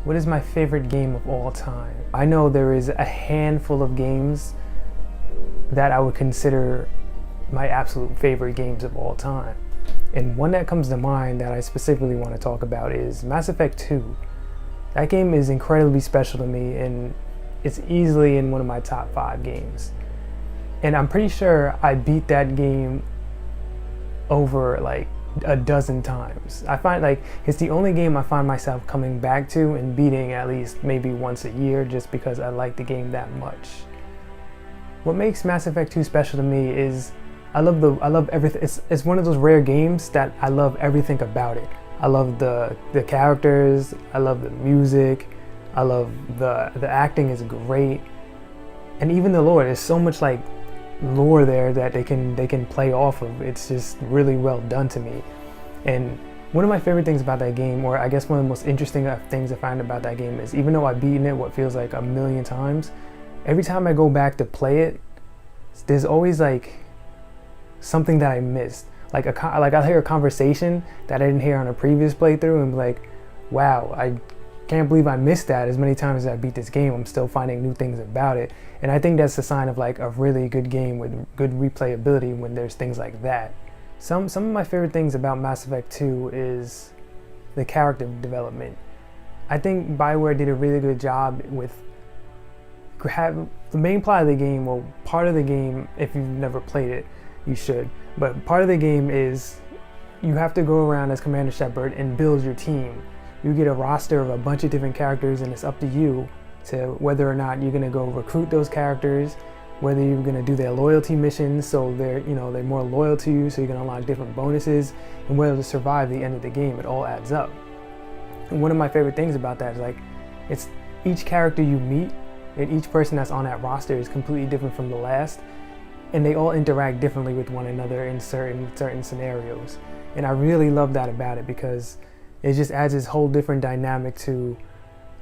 What is my favorite game of all time? I know there is a handful of games that I would consider my absolute favorite games of all time. And one that comes to mind that I specifically want to talk about is Mass Effect 2. That game is incredibly special to me, and it's easily in one of my top 5 games. And I'm pretty sure I beat that game over like a dozen times. I find like it's the only game I find myself coming back to and beating at least maybe once a year, just because I like the game that much. What makes Mass Effect 2 special to me is I love everything. It's one of those rare games that I love everything about it. I love the characters, I love the music, I love the acting is great. And even the lore, there's so much like lore there that they can play off of. It's just really well done to me. And one of my favorite things about that game, or I guess one of the most interesting things I find about that game, is even though I've beaten it what feels like a million times, every time I go back to play it, there's always like something that I missed. Like I'll hear a conversation that I didn't hear on a previous playthrough and be like, wow, I can't believe I missed that. As many times as I beat this game, I'm still finding new things about it. And I think that's a sign of like a really good game with good replayability when there's things like that. Some of my favorite things about Mass Effect 2 is the character development. I think BioWare did a really good job with the main plot of the game, well, part of the game, if you've never played it, you should. But part of the game is you have to go around as Commander Shepard and build your team. You get a roster of a bunch of different characters, and it's up to you to whether or not you're gonna go recruit those characters, whether you're gonna do their loyalty missions so they're more loyal to you, so you can unlock different bonuses, and whether to survive the end of the game. It all adds up. And one of my favorite things about that is like it's each character you meet and each person that's on that roster is completely different from the last, and they all interact differently with one another in certain scenarios. And I really love that about it, because it just adds this whole different dynamic to,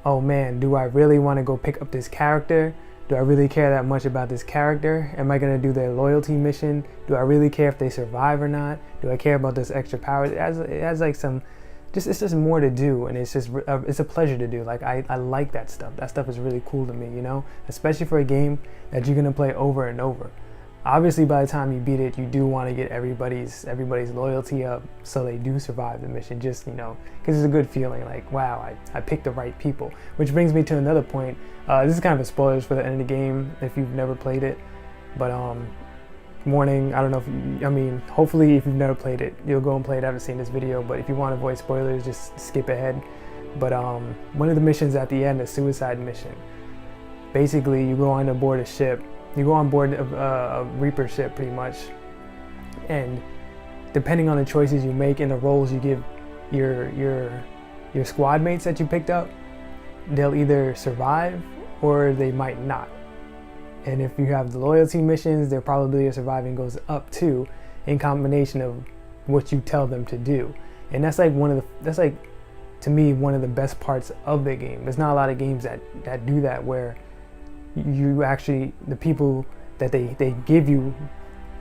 oh man, do I really want to go pick up this character? Do I really care that much about this character? Am I going to do their loyalty mission? Do I really care if they survive or not? Do I care about this extra power? It has like it's just more to do, and it's a pleasure to do. Like I like that stuff. That stuff is really cool to me, especially for a game that you're going to play over and over. Obviously, by the time you beat it, you do want to get everybody's loyalty up so they do survive the mission, just, because it's a good feeling, like, wow, I picked the right people. Which brings me to another point. This is kind of a spoilers for the end of the game if you've never played it. But, warning, I don't know hopefully if you've never played it, you'll go and play it after seeing this video. But if you want to avoid spoilers, just skip ahead. But one of the missions at the end, a suicide mission. Basically, you go on board a ship. You go on board a Reaper ship pretty much, and depending on the choices you make and the roles you give your squad mates that you picked up, they'll either survive or they might not. And if you have the loyalty missions, their probability of surviving goes up too, in combination of what you tell them to do. And that's like to me one of the best parts of the game. There's not a lot of games that do that, where you actually, the people that they give you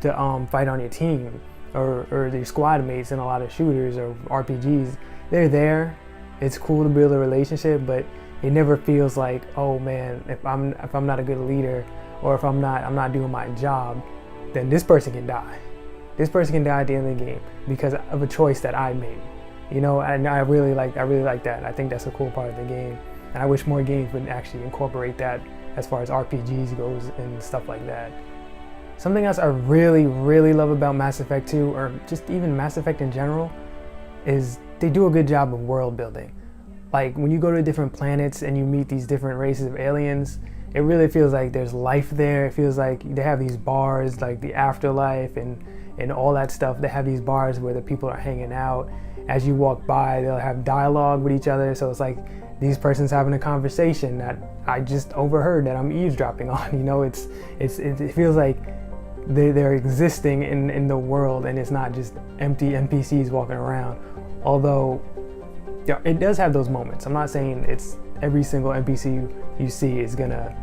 to fight on your team or your squad mates in a lot of shooters or RPGs, they're there. It's cool to build a relationship, but it never feels like, oh man, if I'm not a good leader, or if I'm not doing my job, then this person can die. This person can die at the end of the game because of a choice that I made. And I really like that. I think that's a cool part of the game, and I wish more games would actually incorporate that as far as RPGs goes and stuff like that. Something else I really, really love about Mass Effect 2, or just even Mass Effect in general, is they do a good job of world building. Like when you go to different planets and you meet these different races of aliens, it really feels like there's life there. It feels like they have these bars, like the afterlife and all that stuff. They have these bars where the people are hanging out. As you walk by, they'll have dialogue with each other, so it's like these persons having a conversation that I just overheard that I'm eavesdropping on. It feels like they're existing in the world, and it's not just empty NPCs walking around. Although it does have those moments. I'm not saying it's every single NPC you see is gonna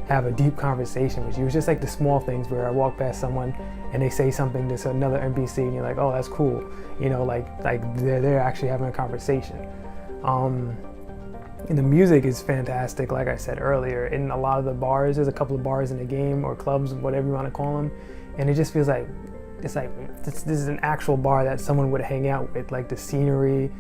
have a deep conversation with you. It's just like the small things where I walk past someone and they say something to another NPC and you're like, oh, that's cool. Like they're actually having a conversation. And the music is fantastic, like I said earlier. In a lot of the bars, there's a couple of bars in the game, or clubs, whatever you want to call them, and it just feels like this is an actual bar that someone would hang out with. Like the scenery,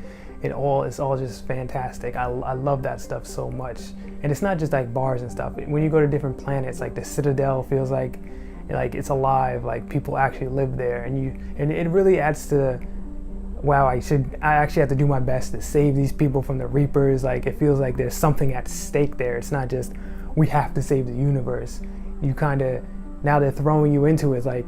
it's all just fantastic. I love that stuff so much. And it's not just like bars and stuff. When you go to different planets, like the Citadel feels like it's alive, like people actually live there, and it really adds to, wow, I actually have to do my best to save these people from the Reapers. Like, it feels like there's something at stake there. It's not just, we have to save the universe. You kind of, now they're throwing you into it, like,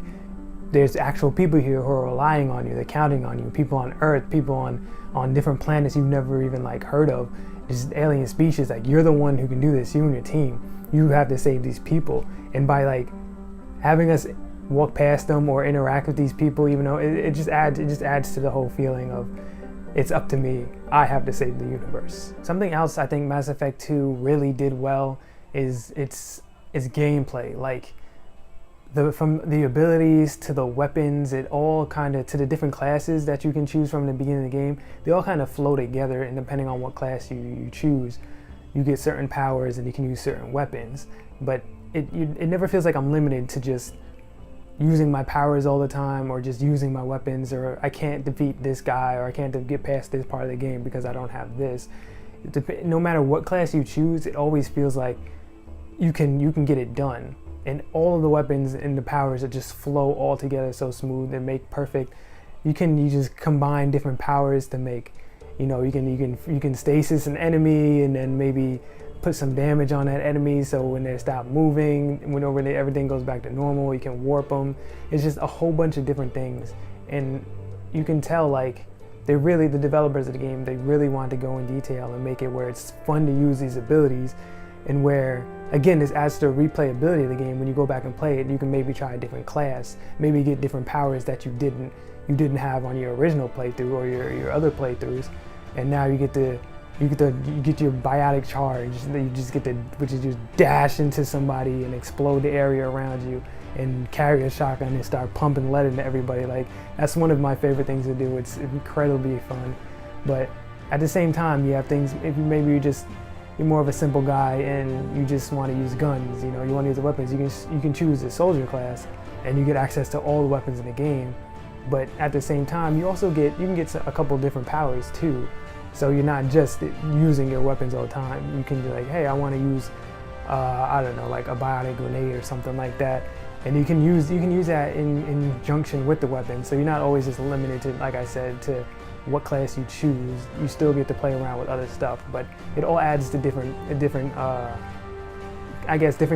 there's actual people here who are relying on you, they're counting on you, people on Earth, people on different planets you've never even like heard of, just alien species. Like, you're the one who can do this, you and your team. You have to save these people. And by like having us walk past them or interact with these people, even though it just adds to the whole feeling of, it's up to me, I have to save the universe. Something else I think Mass Effect 2 really did well is its gameplay. Like, from the abilities to the weapons, it all kind of, to the different classes that you can choose from in the beginning of the game, they all kind of flow together, and depending on what class you choose, you get certain powers and you can use certain weapons. But it never feels like I'm limited to just using my powers all the time, or just using my weapons, or I can't defeat this guy, or I can't get past this part of the game because I don't have this. No matter what class you choose, it always feels like you can get it done. And all of the weapons and the powers that just flow all together so smooth and make perfect. You just combine different powers to make, you can stasis an enemy and then maybe put some damage on that enemy, so when they stop moving, everything goes back to normal, you can warp them. It's just a whole bunch of different things, and you can tell, like, the developers of the game, they really want to go in detail and make it where it's fun to use these abilities, and where, again, this adds to the replayability of the game. When you go back and play it, you can maybe try a different class, maybe get different powers that you didn't have on your original playthrough or your other playthroughs, and now you get your biotic charge. You just get to, which is just dash into somebody and explode the area around you, and carry a shotgun and start pumping lead into everybody. Like, that's one of my favorite things to do. It's incredibly fun. But at the same time, you have things, if you're more of a simple guy and you just want to use guns, you want to use the weapons, you can choose the soldier class and you get access to all the weapons in the game. But at the same time, you can get a couple different powers too. So you're not just using your weapons all the time. You can be like, hey, I want to use, I don't know, like a biotic grenade or something like that. And you can use that in conjunction with the weapon. So you're not always just limited to, like I said, to what class you choose. You still get to play around with other stuff, but it all adds to different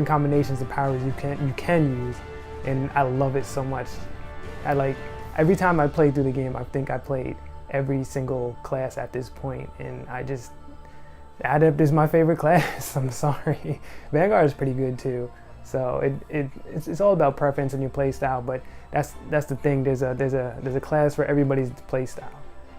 combinations of powers you can use. And I love it so much. Every time I play through the game, I think I played every single class at this point, and Adept is my favorite class. I'm sorry. Vanguard is pretty good too. So it's all about preference and your play style, but that's the thing. There's a class for everybody's play style,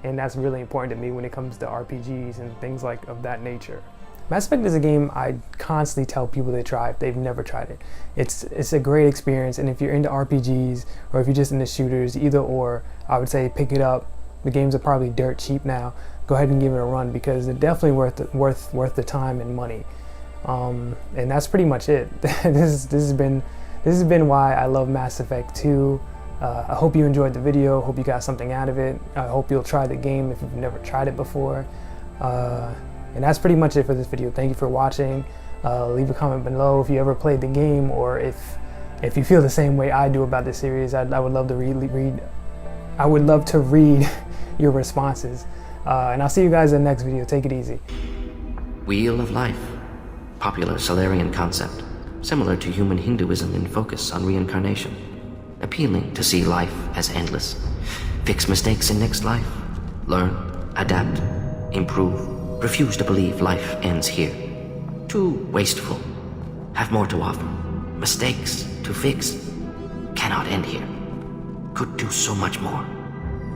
and that's really important to me when it comes to RPGs and things like of that nature. Mass Effect is a game I constantly tell people to try if they've never tried it. It's a great experience, and if you're into RPGs or if you're just into shooters, either or, I would say pick it up. The games are probably dirt cheap now. Go ahead and give it a run, because they're definitely worth the time and money. And that's pretty much it. This has been why I love Mass Effect 2. I hope you enjoyed the video. Hope you got something out of it. I hope you'll try the game if you've never tried it before. And that's pretty much it for this video. Thank you for watching. Leave a comment below if you ever played the game, or if you feel the same way I do about this series. I would love to read. I would love to read your responses. And I'll see you guys in the next video. Take it easy. Wheel of Life. Popular Solarian concept, similar to human Hinduism in focus on reincarnation. Appealing to see life as endless. Fix mistakes in next life. Learn, adapt, improve. Refuse to believe life ends here. Too wasteful. Have more to offer. Mistakes to fix cannot end here. Could do so much more.